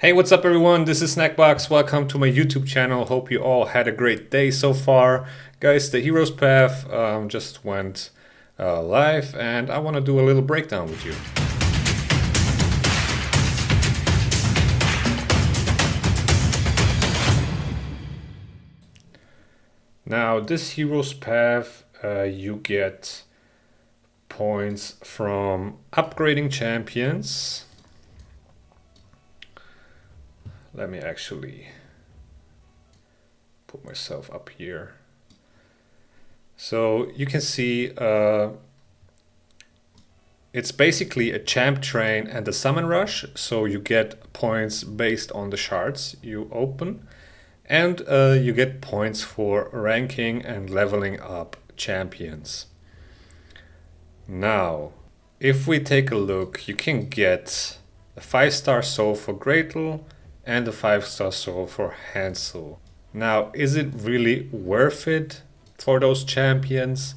Hey, what's up everyone? This is SnackBox. Welcome to my YouTube channel. Hope you all had a great day so far. Guys, the Hero's Path just went live and I want to do a little breakdown with you. Now, this Hero's Path, you get points from upgrading champions. Let me actually put myself up here. So you can see it's basically a champ train and a summon rush. So you get points based on the shards you open, and you get points for ranking and leveling up champions. Now, if we take a look, you can get a 5-star soul for Gretel and a 5-star soul for Hansel. Now, is it really worth it for those champions?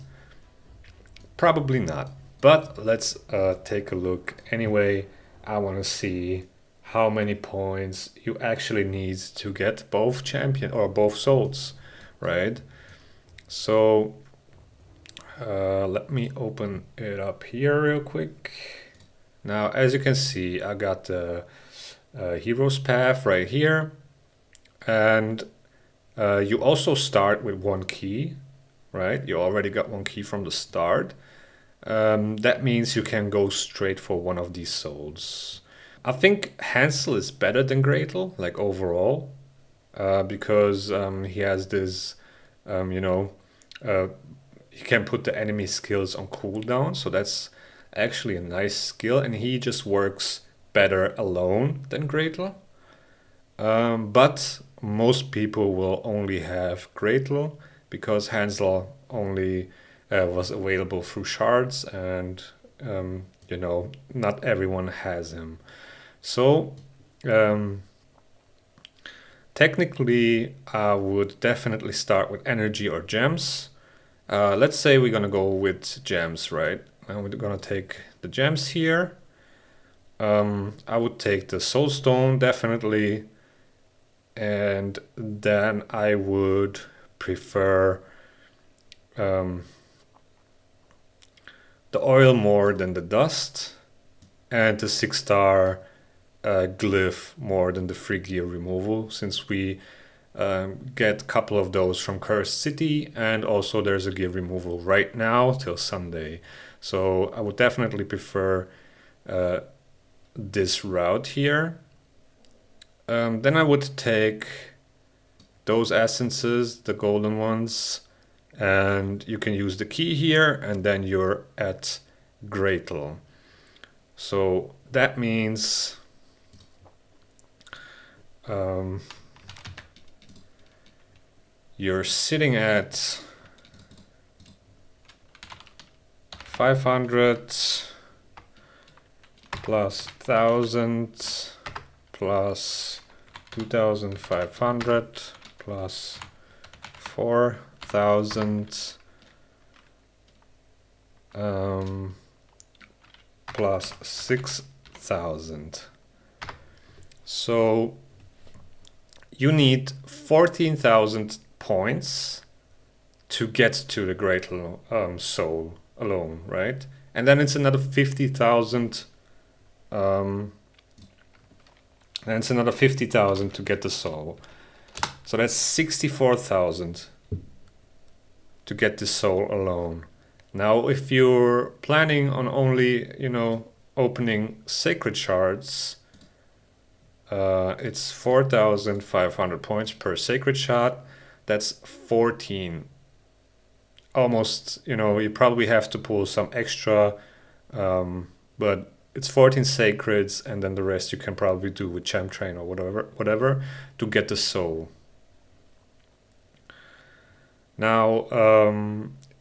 Probably not, but let's take a look anyway. I want to see how many points you actually need to get both champion or both souls, right? So let me open it up here real quick. Now, as you can see, I got the Hero's Path right here, and you also start with one key, right? You already got one key from the start. That means you can go straight for one of these souls. I think Hansel is better than Gretel, like overall, because he has this, he can put the enemy skills on cooldown, so that's actually a nice skill, and he just works better alone than Gretel. But most people will only have Gretel because Hansel only was available through shards, and not everyone has him. So technically I would definitely start with energy or gems. Let's say we're gonna go with gems, right? And we're gonna take the gems here. I would take the soul stone definitely, and then I would prefer the oil more than the dust, and the 6-star glyph more than the free gear removal, since we get a couple of those from Cursed City, and also there's a gear removal right now till Sunday. So I would definitely prefer this route here. Then I would take those essences, the golden ones, and you can use the key here, and then you're at Gretel. So that means you're sitting at 500 plus 1000 plus 2500 plus 4000 plus 6000. So you need 14,000 points to get to the Gretel soul alone, right? And then it's another 50,000. And it's another 50,000 to get the soul. So that's 64,000 to get the soul alone. Now, if you're planning on only, opening sacred shards, it's 4,500 points per sacred shard. That's 14. Almost, you probably have to pull some extra, but it's 14 sacreds, and then the rest you can probably do with champ train or whatever to get the soul. Now,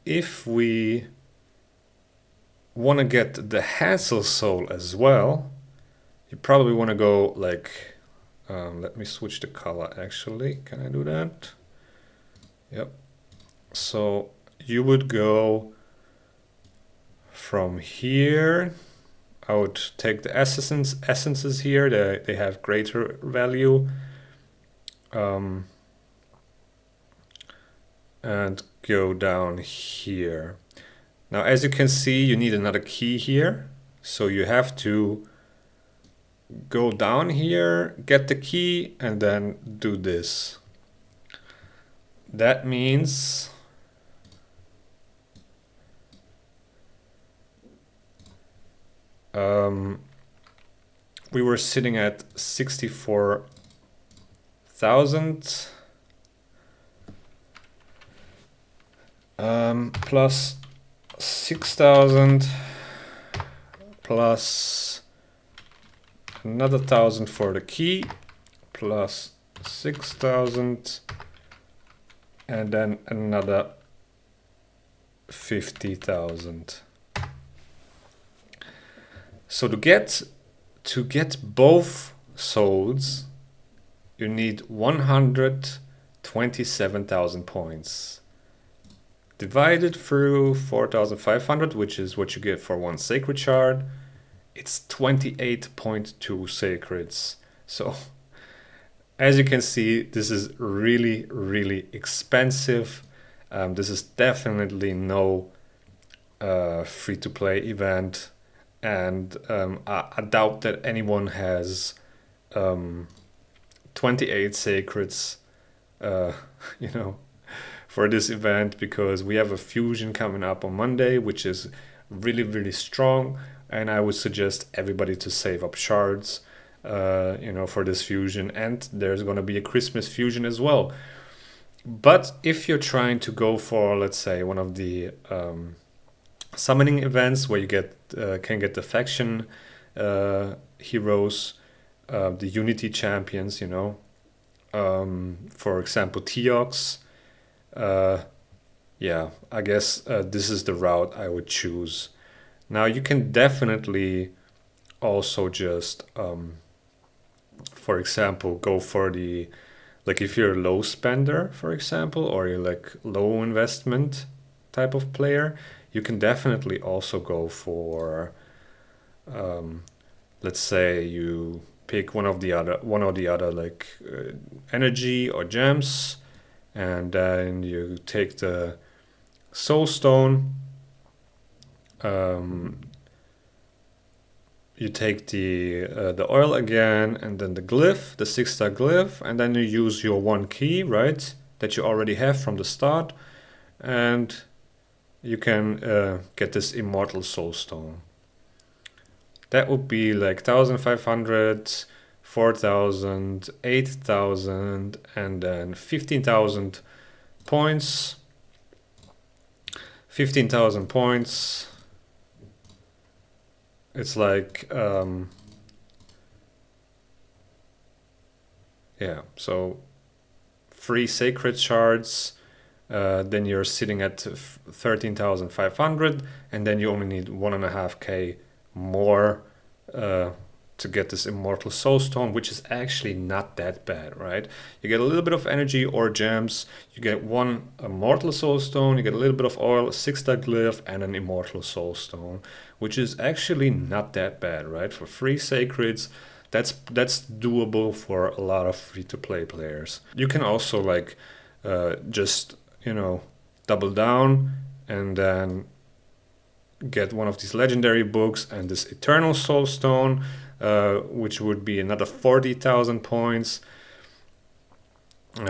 if we want to get the Hansel soul as well, you probably want to go like, let me switch the color actually. Can I do that? Yep. So you would go from here I would take the essences here. They have greater value. And go down here. Now, as you can see, you need another key here. So you have to go down here, get the key, and then do this. That means we were sitting at 64,000 plus 6,000 plus another 1,000 for the key plus 6,000 and then another 50,000. So to get both souls, you need 127,000 points. Divided through 4,500, which is what you get for one sacred shard, it's 28.2 sacreds. So as you can see, this is really, really expensive. This is definitely no free-to-play event. And I doubt that anyone has 28 sacreds, for this event, because we have a fusion coming up on Monday, which is really, really strong. And I would suggest everybody to save up shards, for this fusion. And there's going to be a Christmas fusion as well. But if you're trying to go for, let's say, one of the summoning events where you can get the faction heroes, the Unity champions, for example, Teox. Yeah, I guess this is the route I would choose. Now you can definitely also just, for example, go for the, like if you're a low spender, for example, or you're like low investment type of player, you can definitely also go for, let's say you pick one or the other, like energy or gems, and then you take the soul stone, you take the oil again, and then the glyph, the 6-star glyph, and then you use your one key, right, that you already have from the start, and you can get this immortal soul stone. That would be like 1,500, 4,000, 8,000, and then 15,000 points. 15,000 points. It's like, yeah, so 3 sacred shards, then you're sitting at 13,500, and then you only need 1.5k more to get this immortal soul stone, which is actually not that bad, right? You get a little bit of energy or gems, you get one immortal soul stone, you get a little bit of oil, a 6-star glyph, and an immortal soul stone, which is actually not that bad, right? For 3 sacreds, that's doable for a lot of free-to-play players. You can also like just double down and then get one of these legendary books and this eternal soul stone, which would be another 40,000 points.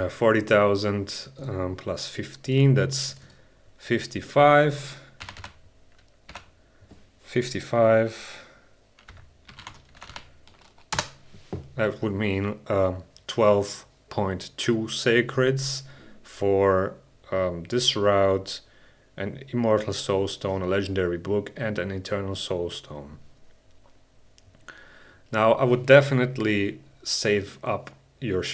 40,000 plus 15, that's 55. 55. That would mean 12.2 sacreds for this route, an immortal soul stone, a legendary book, and an eternal soul stone. Now I would definitely save up your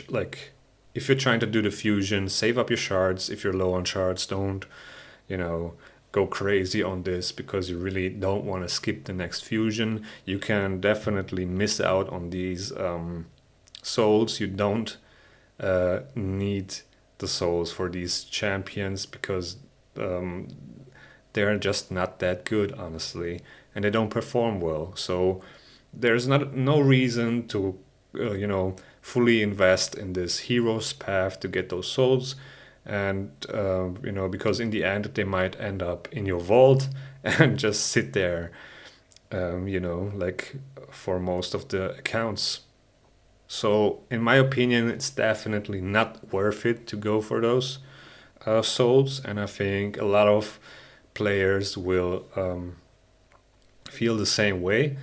if you're trying to do the fusion, save up your shards. If you're low on shards, don't go crazy on this, because you really don't want to skip the next fusion. You can definitely miss out on these souls. You don't need the souls for these champions, because they're just not that good, honestly. and they don't perform well. So there's no reason to fully invest in this hero's path to get those souls. And because in the end they might end up in your vault and just sit there, like for most of the accounts. So in my opinion, it's definitely not worth it to go for those souls, and I think a lot of players will feel the same way.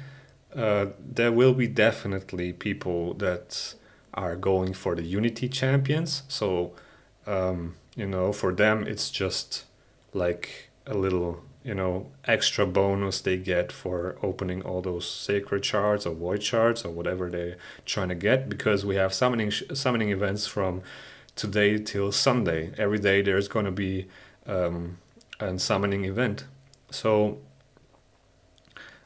There will be definitely people that are going for the Unity champions. So, for them, it's just like a little, extra bonus they get for opening all those sacred shards or void shards or whatever they're trying to get, because we have summoning events from today till Sunday. Every day there's going to be a summoning event. So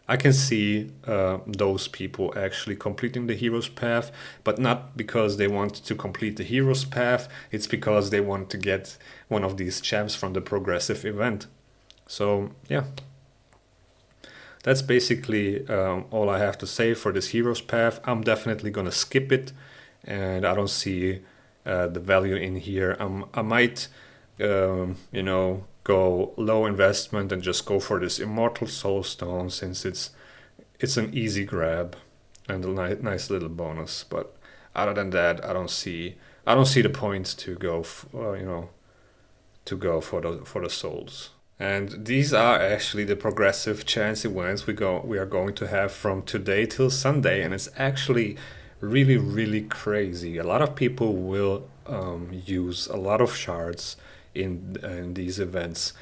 I can see those people actually completing the hero's path, but not because they want to complete the hero's path. It's because they want to get one of these champs from the progressive event. So yeah, that's basically all I have to say for this hero's path. I'm definitely gonna skip it, and I don't see the value in here. I might, go low investment and just go for this immortal soul stone, since it's an easy grab and a nice little bonus. But other than that, I don't see the point to go for the souls. And these are actually the progressive chance events we are going to have from today till Sunday, and it's actually really, really crazy. A lot of people will use a lot of shards in these events.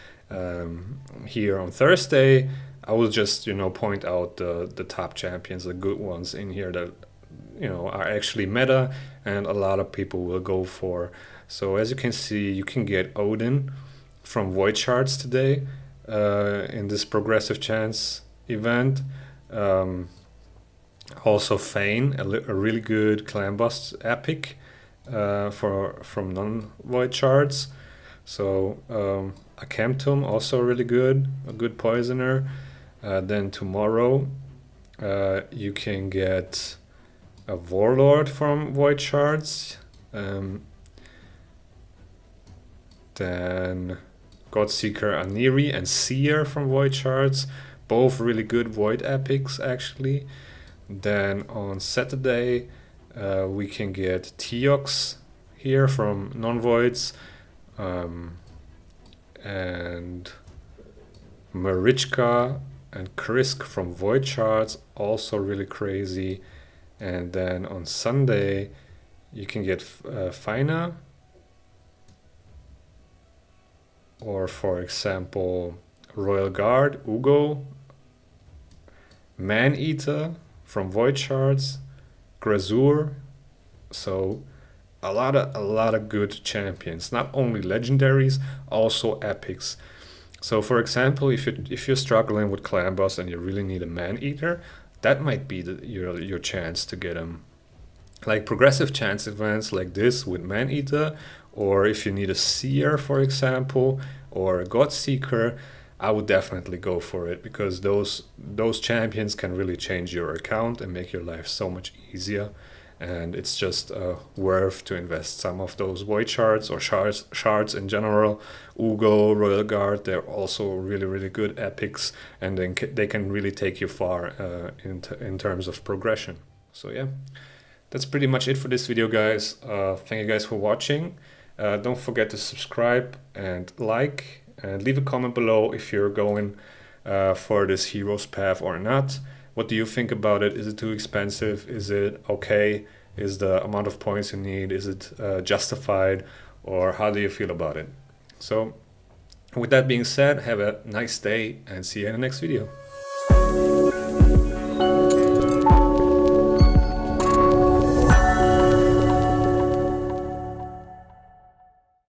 Here on Thursday, I will just point out the top champions, the good ones in here that are actually meta, and a lot of people will go for. So as you can see, you can get Odin from Void Shards today in this progressive chance event. Also Fane, a really good clan boss epic from non-Void Shards. So a Camptum, also really good, a good poisoner. Then tomorrow you can get a Warlord from Void Shards. Then Godseeker Aniri and Seer from Void Shards, both really good Void epics actually. Then on Saturday we can get Teox here from non-Voids, and Marichka and Krisk from Void Shards, also really crazy. And then on Sunday you can get Fina, or for example Royal Guard, Ugo, Man-Eater from Void Shards, Grazur. So a lot of good champions, not only legendaries, also epics. So for example, if you're struggling with clan boss and you really need a Man-Eater, that might be your chance to get him. Like progressive chance events like this with Man-Eater, or if you need a Seer, for example, or a Godseeker, I would definitely go for it, because those champions can really change your account and make your life so much easier. And it's just worth to invest some of those Void Shards or shards in general. Ugo, Royal Guard, they're also really, really good epics, and then they can really take you far in terms of progression. So yeah, that's pretty much it for this video, guys. Thank you guys for watching. Don't forget to subscribe and like, and leave a comment below if you're going for this hero's path or not. What do you think about it? Is it too expensive? Is it okay? Is the amount of points you need, is it justified? Or how do you feel about it? So with that being said, have a nice day and see you in the next video.